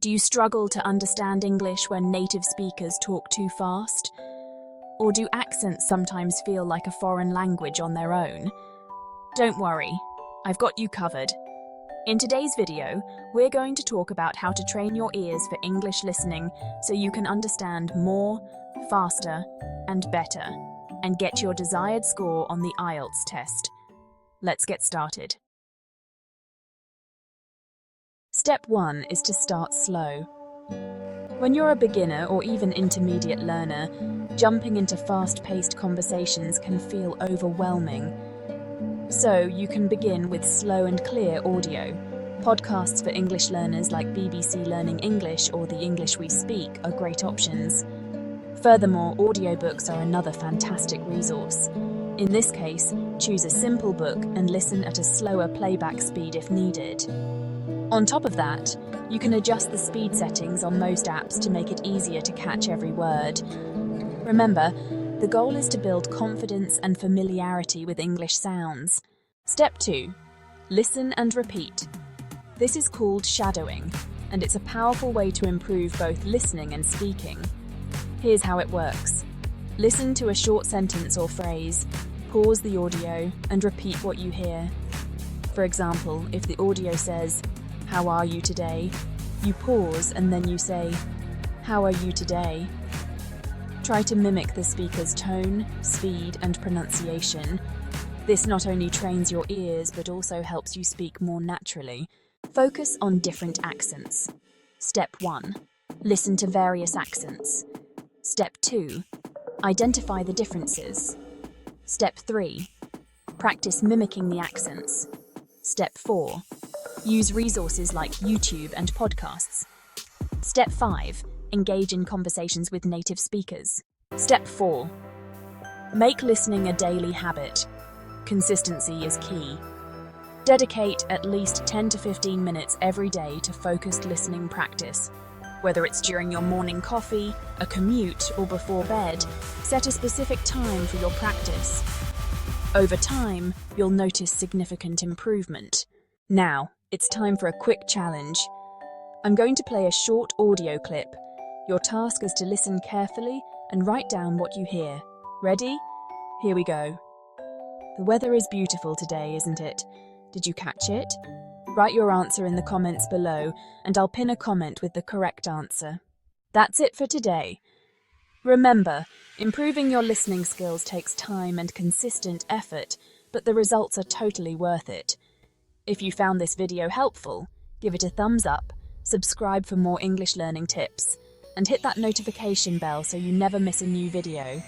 Do you struggle to understand English when native speakers talk too fast? Or do accents sometimes feel like a foreign language on their own? Don't worry, I've got you covered. In today's video, we're going to talk about how to train your ears for English listening so you can understand more, faster, and better, and get your desired score on the IELTS test. Let's get started. Step 1 is to start slow. When you're a beginner or even intermediate learner, jumping into fast-paced conversations can feel overwhelming. So you can begin with slow and clear audio. Podcasts for English learners like BBC Learning English or The English We Speak are great options. Furthermore, audiobooks are another fantastic resource. In this case, choose a simple book and listen at a slower playback speed if needed. On top of that, you can adjust the speed settings on most apps to make it easier to catch every word. Remember, the goal is to build confidence and familiarity with English sounds. Step 2. Listen and repeat. This is called shadowing, and it's a powerful way to improve both listening and speaking. Here's how it works. Listen to a short sentence or phrase, pause the audio, and repeat what you hear. For example, if the audio says, "How are you today?" you pause and then you say, "How are you today?" Try to mimic the speaker's tone, speed, and pronunciation. This not only trains your ears but also helps you speak more naturally. Focus on different accents. Step 1. Listen to various accents. Step 2. Identify the differences. Step 3. Practice mimicking the accents. Step 4. Use resources like YouTube and podcasts. Step 5. Engage in conversations with native speakers. Step 4. Make listening a daily habit. Consistency is key. Dedicate at least 10 to 15 minutes every day to focused listening practice. Whether it's during your morning coffee, a commute, or before bed, set a specific time for your practice. Over time, you'll notice significant improvement. Now, it's time for a quick challenge. I'm going to play a short audio clip. Your task is to listen carefully and write down what you hear. Ready? Here we go. The weather is beautiful today, isn't it? Did you catch it? Write your answer in the comments below, and I'll pin a comment with the correct answer. That's it for today. Remember, improving your listening skills takes time and consistent effort, but the results are totally worth it. If you found this video helpful, give it a thumbs up, subscribe for more English learning tips, and hit that notification bell so you never miss a new video.